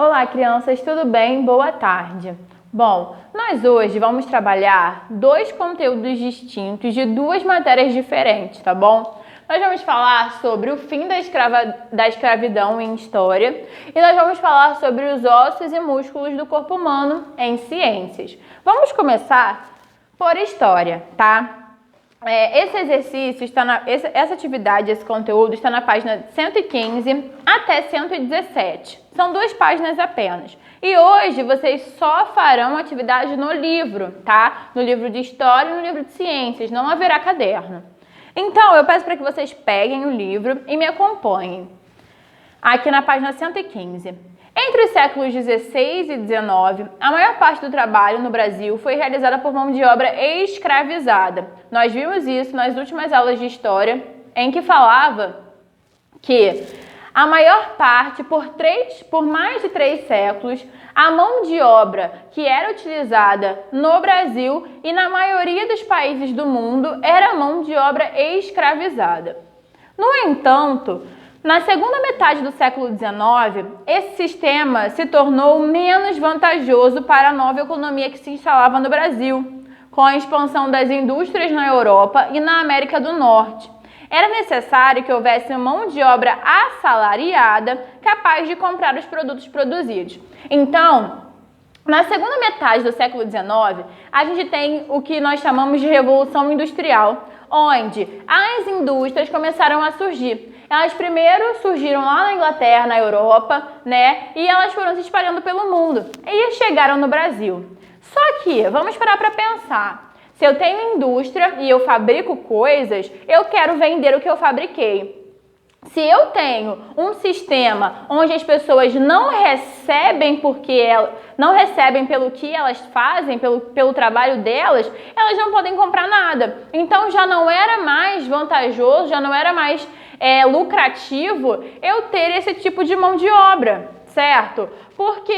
Olá, crianças, tudo bem? Boa tarde. Bom, nós hoje vamos trabalhar dois conteúdos distintos de duas matérias diferentes, tá bom? Nós vamos falar sobre o fim da escravidão em História e nós vamos falar sobre os ossos e músculos do corpo humano em Ciências. Vamos começar por História, tá? Esse exercício essa atividade, esse conteúdo está na página 115 até 117. São 2 páginas apenas. E hoje vocês só farão atividade no livro, tá? No livro de História e no livro de Ciências, não haverá caderno. Então, eu peço para que vocês peguem o livro e me acompanhem. Aqui na página 115. Entre os séculos 16 e 19, a maior parte do trabalho no Brasil foi realizada por mão de obra escravizada. Nós vimos isso nas últimas aulas de História, em que falava que a maior parte, por mais de 3 séculos, a mão de obra que era utilizada no Brasil e na maioria dos países do mundo era mão de obra escravizada. No entanto, na segunda metade do século XIX, esse sistema se tornou menos vantajoso para a nova economia que se instalava no Brasil, com a expansão das indústrias na Europa e na América do Norte. Era necessário que houvesse mão de obra assalariada capaz de comprar os produtos produzidos. Então, na segunda metade do século XIX, a gente tem o que nós chamamos de Revolução Industrial, onde as indústrias começaram a surgir. Elas primeiro surgiram lá na Inglaterra, na Europa, né? E elas foram se espalhando pelo mundo e chegaram no Brasil. Só que, vamos parar para pensar. Se eu tenho indústria e eu fabrico coisas, eu quero vender o que eu fabriquei. Se eu tenho um sistema onde as pessoas não recebem pelo que elas fazem, pelo trabalho delas, elas não podem comprar nada. Então já não era mais vantajoso, já não era mais lucrativo eu ter esse tipo de mão de obra, certo? Porque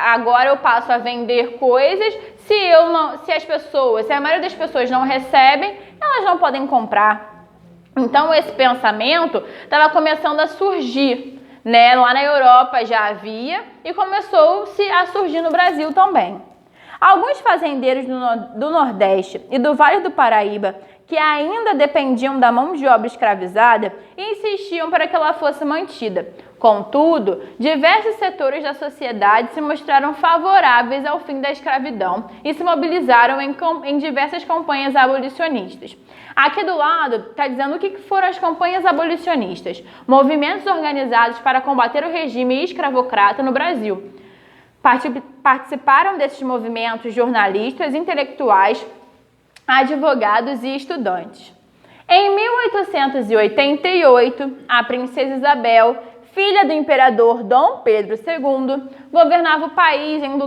agora eu passo a vender coisas, se a maioria das pessoas não recebem, elas não podem comprar. Então esse pensamento estava começando a surgir, né? Lá na Europa já havia e começou-se a surgir no Brasil também. Alguns fazendeiros do Nordeste e do Vale do Paraíba, que ainda dependiam da mão de obra escravizada, insistiam para que ela fosse mantida. Contudo, diversos setores da sociedade se mostraram favoráveis ao fim da escravidão e se mobilizaram em diversas campanhas abolicionistas. Aqui do lado está dizendo o que foram as campanhas abolicionistas, movimentos organizados para combater o regime escravocrata no Brasil. Participaram desses movimentos jornalistas, intelectuais, advogados e estudantes. Em 1888, a princesa Isabel, filha do imperador Dom Pedro II, governava o país em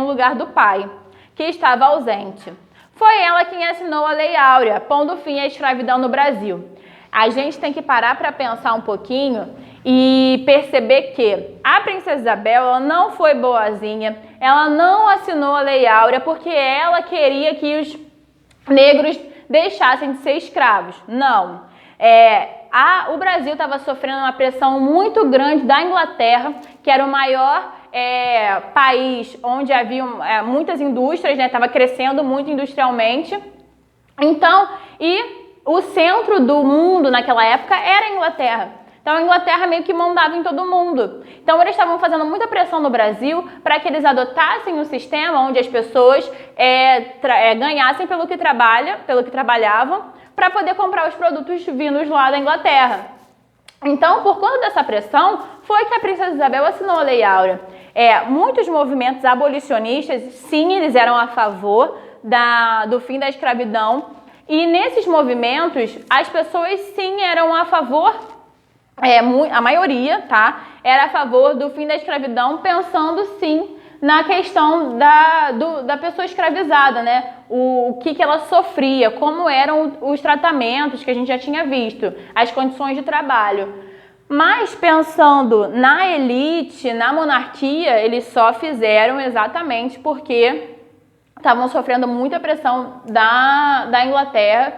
lugar do pai, que estava ausente. Foi ela quem assinou a Lei Áurea, pondo fim à escravidão no Brasil. A gente tem que parar para pensar um pouquinho e perceber que a princesa Isabel ela não foi boazinha, ela não assinou a Lei Áurea porque ela queria que os negros deixassem de ser escravos. Não. O Brasil estava sofrendo uma pressão muito grande da Inglaterra, que era o maior país onde havia muitas indústrias, né? Estava crescendo muito industrialmente. Então, o centro do mundo naquela época era a Inglaterra. Então, a Inglaterra meio que mandava em todo mundo. Então, eles estavam fazendo muita pressão no Brasil para que eles adotassem um sistema onde as pessoas ganhassem pelo que trabalhavam, para poder comprar os produtos vindos lá da Inglaterra. Então, por conta dessa pressão, foi que a princesa Isabel assinou a Lei Áurea. Muitos movimentos abolicionistas, sim, eles eram a favor do fim da escravidão. E nesses movimentos, as pessoas, sim, eram a favor, a maioria, tá? Era a favor do fim da escravidão, pensando, sim, na questão da pessoa escravizada, né? O que ela sofria, como eram os tratamentos que a gente já tinha visto, as condições de trabalho. Mas pensando na elite, na monarquia, eles só fizeram exatamente porque estavam sofrendo muita pressão da Inglaterra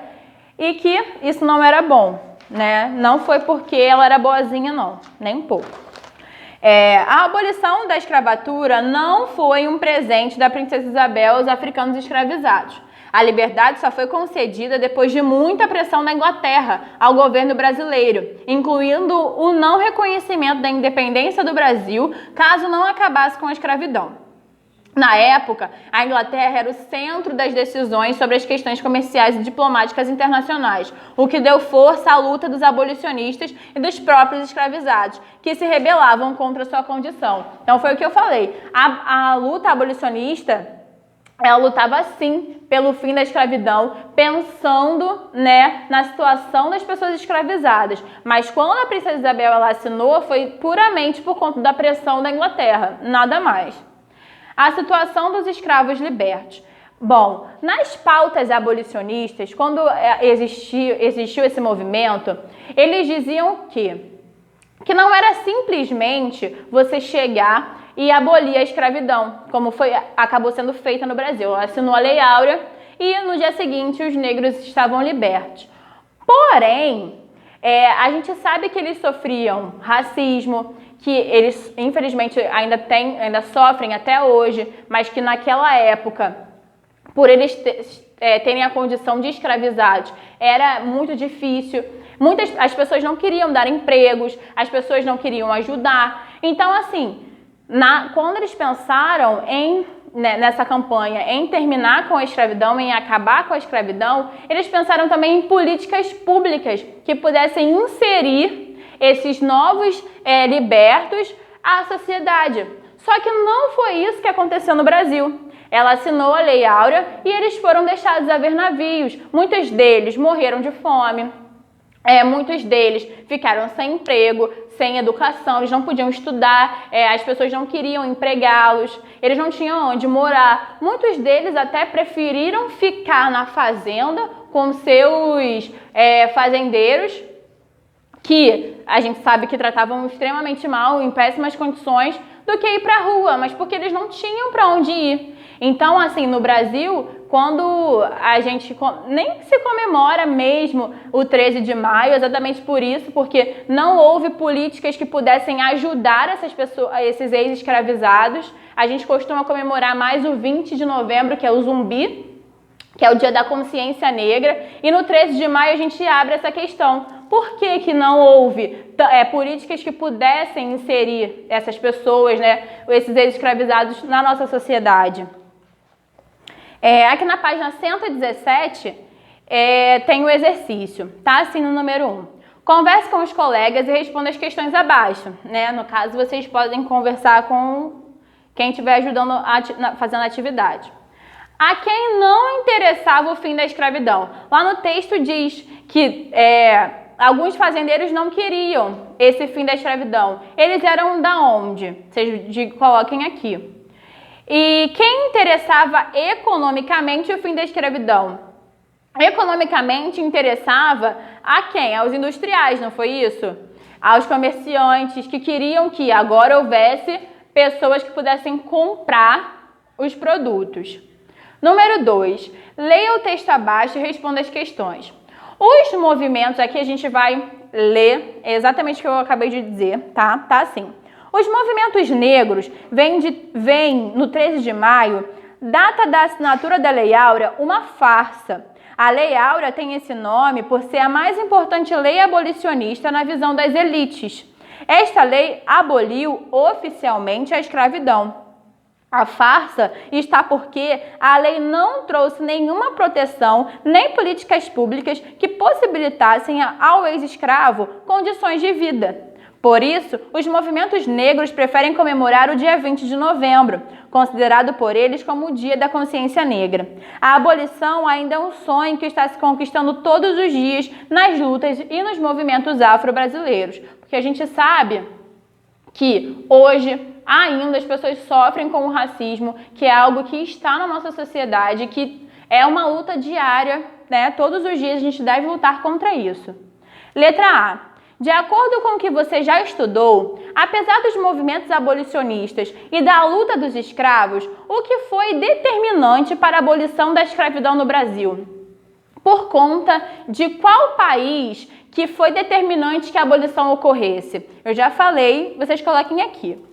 e que isso não era bom, né? Não foi porque ela era boazinha, não, nem um pouco. A abolição da escravatura não foi um presente da princesa Isabel aos africanos escravizados. A liberdade só foi concedida depois de muita pressão da Inglaterra ao governo brasileiro, incluindo o não reconhecimento da independência do Brasil caso não acabasse com a escravidão. Na época, a Inglaterra era o centro das decisões sobre as questões comerciais e diplomáticas internacionais, o que deu força à luta dos abolicionistas e dos próprios escravizados, que se rebelavam contra sua condição. Então foi o que eu falei, a luta abolicionista, ela lutava sim pelo fim da escravidão, pensando, na situação das pessoas escravizadas. Mas quando a princesa Isabel ela assinou, foi puramente por conta da pressão da Inglaterra, nada mais. A situação dos escravos libertos. Bom, nas pautas abolicionistas, quando existiu esse movimento, eles diziam que não era simplesmente você chegar e abolir a escravidão, como acabou sendo feita no Brasil. Ela assinou a Lei Áurea e no dia seguinte os negros estavam libertos. Porém, a gente sabe que eles sofriam racismo, que eles, infelizmente, ainda sofrem até hoje, mas que naquela época, por eles terem a condição de escravizados, era muito difícil. As pessoas não queriam dar empregos, as pessoas não queriam ajudar. Então, assim, quando eles pensaram nessa campanha, em terminar com a escravidão, em acabar com a escravidão, eles pensaram também em políticas públicas que pudessem inserir esses novos libertos à sociedade. Só que não foi isso que aconteceu no Brasil. Ela assinou a Lei Áurea e eles foram deixados a ver navios. Muitos deles morreram de fome. Muitos deles ficaram sem emprego, sem educação, eles não podiam estudar, as pessoas não queriam empregá-los, eles não tinham onde morar. Muitos deles até preferiram ficar na fazenda com seus fazendeiros, que a gente sabe que tratavam extremamente mal, em péssimas condições, do que ir para a rua, mas porque eles não tinham para onde ir. Então, assim, no Brasil, quando a gente nem se comemora mesmo o 13 de maio, exatamente por isso, porque não houve políticas que pudessem ajudar essas pessoas, esses ex-escravizados. A gente costuma comemorar mais o 20 de novembro, que é o Zumbi, que é o Dia da Consciência Negra, e no 13 de maio a gente abre essa questão. Por que não houve políticas que pudessem inserir essas pessoas, esses ex-escravizados na nossa sociedade? Aqui na página 117 tem o exercício, tá? Assim no número 1. Converse com os colegas e responda as questões abaixo, No caso, vocês podem conversar com quem estiver ajudando fazendo a atividade. A quem não interessava o fim da escravidão? Lá no texto diz que alguns fazendeiros não queriam esse fim da escravidão. Eles eram da onde? Vocês coloquem aqui. E quem interessava economicamente o fim da escravidão? Economicamente interessava a quem? Aos industriais, não foi isso? Aos comerciantes que queriam que agora houvesse pessoas que pudessem comprar os produtos. Número 2. Leia o texto abaixo e responda as questões. Os movimentos, aqui a gente vai ler exatamente o que eu acabei de dizer, tá? Tá assim. Os movimentos negros vêm no 13 de maio, data da assinatura da Lei Áurea, uma farsa. A Lei Áurea tem esse nome por ser a mais importante lei abolicionista na visão das elites. Esta lei aboliu oficialmente a escravidão. A farsa está porque a lei não trouxe nenhuma proteção nem políticas públicas que possibilitassem ao ex-escravo condições de vida. Por isso, os movimentos negros preferem comemorar o dia 20 de novembro, considerado por eles como o Dia da Consciência Negra. A abolição ainda é um sonho que está se conquistando todos os dias nas lutas e nos movimentos afro-brasileiros, porque a gente sabe que hoje ainda as pessoas sofrem com o racismo, que é algo que está na nossa sociedade, que é uma luta diária, Todos os dias a gente deve lutar contra isso. Letra A. De acordo com o que você já estudou, apesar dos movimentos abolicionistas e da luta dos escravos, o que foi determinante para a abolição da escravidão no Brasil? Por conta de qual país que foi determinante que a abolição ocorresse? Eu já falei, vocês coloquem aqui.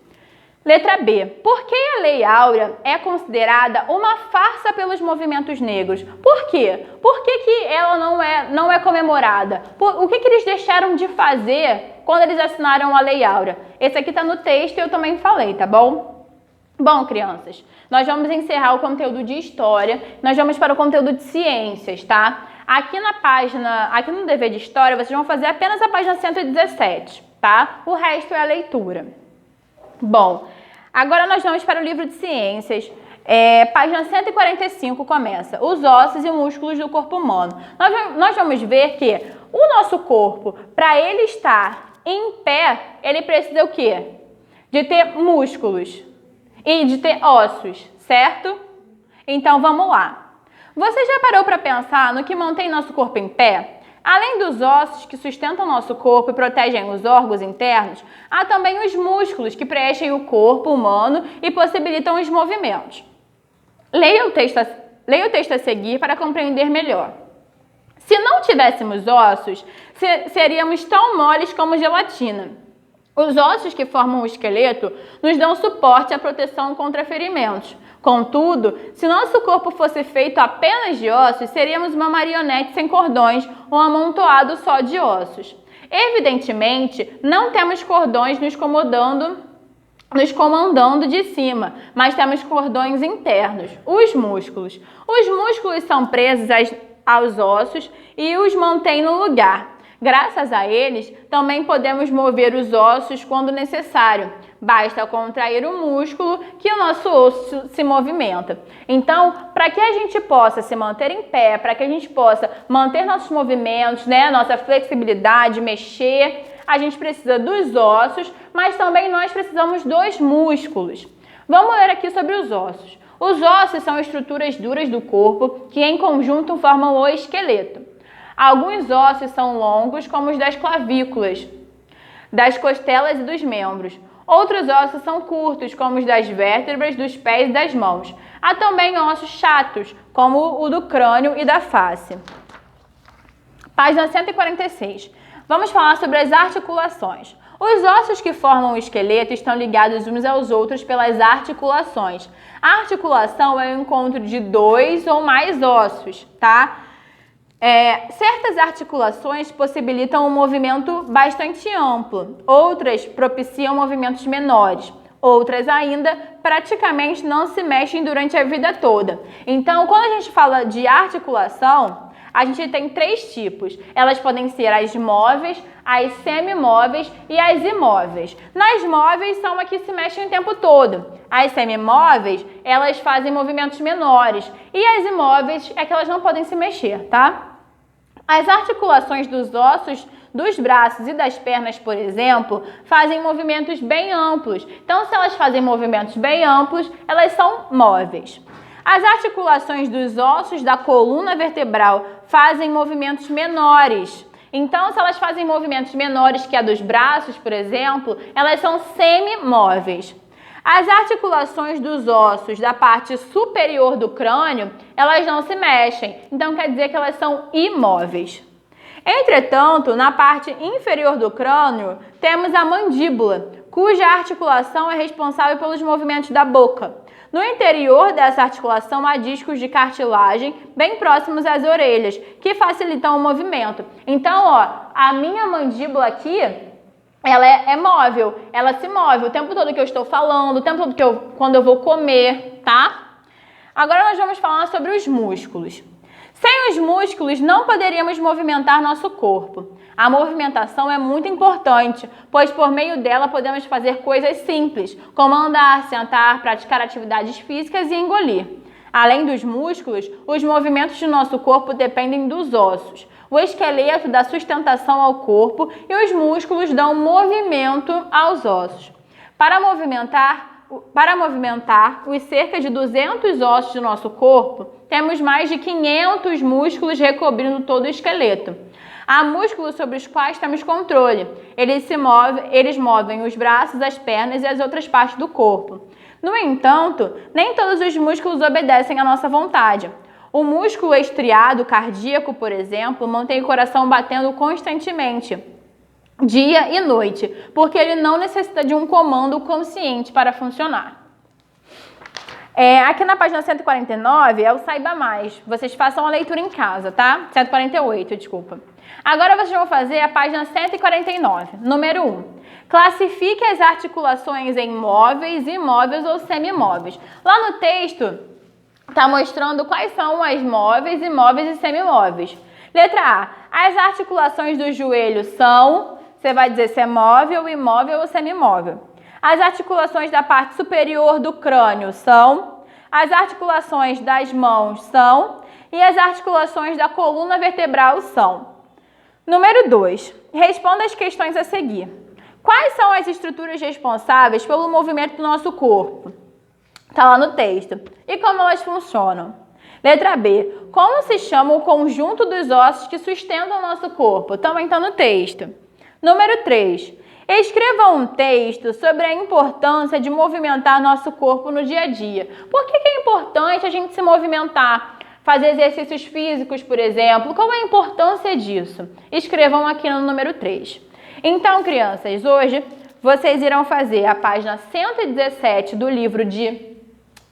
Letra B. Por que a Lei Áurea é considerada uma farsa pelos movimentos negros? Por quê? Por que ela não é comemorada? O que eles deixaram de fazer quando eles assinaram a Lei Áurea? Esse aqui está no texto e eu também falei, tá bom? Bom, crianças, nós vamos encerrar o conteúdo de História, nós vamos para o conteúdo de Ciências, tá? Aqui no dever de História, vocês vão fazer apenas a página 117, tá? O resto é a leitura. Bom, agora nós vamos para o livro de Ciências. Página 145 começa. Os ossos e músculos do corpo humano. Nós vamos ver que o nosso corpo, para ele estar em pé, ele precisa o quê? De ter músculos e de ter ossos, certo? Então vamos lá. Você já parou para pensar no que mantém nosso corpo em pé? Além dos ossos que sustentam nosso corpo e protegem os órgãos internos, há também os músculos que preenchem o corpo humano e possibilitam os movimentos. Leia o texto a seguir para compreender melhor. Se não tivéssemos ossos, seríamos tão moles como gelatina. Os ossos que formam o esqueleto nos dão suporte à proteção contra ferimentos. Contudo, se nosso corpo fosse feito apenas de ossos, seríamos uma marionete sem cordões, um amontoado só de ossos. Evidentemente, não temos cordões nos comandando de cima, mas temos cordões internos, os músculos. Os músculos são presos aos ossos e os mantêm no lugar. Graças a eles, também podemos mover os ossos quando necessário. Basta contrair o músculo que o nosso osso se movimenta. Então, para que a gente possa se manter em pé, para que a gente possa manter nossos movimentos, né, nossa flexibilidade, mexer, a gente precisa dos ossos, mas também nós precisamos dos músculos. Vamos ler aqui sobre os ossos. Os ossos são estruturas duras do corpo que em conjunto formam o esqueleto. Alguns ossos são longos, como os das clavículas, das costelas e dos membros. Outros ossos são curtos, como os das vértebras, dos pés e das mãos. Há também ossos chatos, como o do crânio e da face. Página 146. Vamos falar sobre as articulações. Os ossos que formam o esqueleto estão ligados uns aos outros pelas articulações. A articulação é o encontro de dois ou mais ossos, tá? Certas articulações possibilitam um movimento bastante amplo, outras propiciam movimentos menores, outras ainda praticamente não se mexem durante a vida toda. Então, quando a gente fala de articulação, a gente tem três tipos. Elas podem ser as móveis, as semimóveis e as imóveis. Nas móveis são as que se mexem o tempo todo. As semimóveis, elas fazem movimentos menores. E as imóveis é que elas não podem se mexer, tá? As articulações dos ossos, dos braços e das pernas, por exemplo, fazem movimentos bem amplos. Então, se elas fazem movimentos bem amplos, elas são móveis. As articulações dos ossos da coluna vertebral fazem movimentos menores. Então, se elas fazem movimentos menores que a dos braços, por exemplo, elas são semimóveis. As articulações dos ossos da parte superior do crânio, elas não se mexem. Então, quer dizer que elas são imóveis. Entretanto, na parte inferior do crânio, temos a mandíbula, cuja articulação é responsável pelos movimentos da boca. No interior dessa articulação há discos de cartilagem bem próximos às orelhas, que facilitam o movimento. Então, a minha mandíbula aqui, ela é móvel, ela se move o tempo todo que eu estou falando, o tempo todo quando eu vou comer, tá? Agora nós vamos falar sobre os músculos. Sem os músculos, não poderíamos movimentar nosso corpo. A movimentação é muito importante, pois por meio dela podemos fazer coisas simples, como andar, sentar, praticar atividades físicas e engolir. Além dos músculos, os movimentos de nosso corpo dependem dos ossos. O esqueleto dá sustentação ao corpo e os músculos dão movimento aos ossos. Para movimentar os cerca de 200 ossos do nosso corpo, temos mais de 500 músculos recobrindo todo o esqueleto. Há músculos sobre os quais temos controle. Eles movem os braços, as pernas e as outras partes do corpo. No entanto, nem todos os músculos obedecem à nossa vontade. O músculo estriado cardíaco, por exemplo, mantém o coração batendo constantemente, dia e noite, porque ele não necessita de um comando consciente para funcionar. Aqui na página 149 é o Saiba Mais. Vocês façam a leitura em casa, tá? 148, desculpa. Agora vocês vão fazer a página 149, número 1. Classifique as articulações em móveis, imóveis ou semimóveis. Lá no texto está mostrando quais são as móveis, imóveis e semimóveis. Letra A. As articulações do joelho são... Você vai dizer se é móvel, imóvel ou semimóvel. As articulações da parte superior do crânio são. As articulações das mãos são. E as articulações da coluna vertebral são. Número 2. Responda as questões a seguir. Quais são as estruturas responsáveis pelo movimento do nosso corpo? Está lá no texto. E como elas funcionam? Letra B. Como se chama o conjunto dos ossos que sustentam o nosso corpo? Também está no texto. Número 3. Escreva um texto sobre a importância de movimentar nosso corpo no dia a dia. Por que é importante a gente se movimentar? Fazer exercícios físicos, por exemplo. Qual é a importância disso? Escrevam aqui no número 3. Então, crianças, hoje vocês irão fazer a página 117 do livro de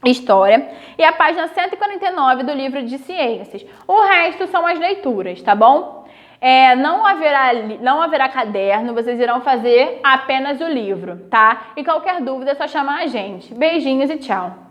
História e a página 149 do livro de Ciências. O resto são as leituras, tá bom? Não haverá caderno, vocês irão fazer apenas o livro, tá? E qualquer dúvida é só chamar a gente. Beijinhos e tchau!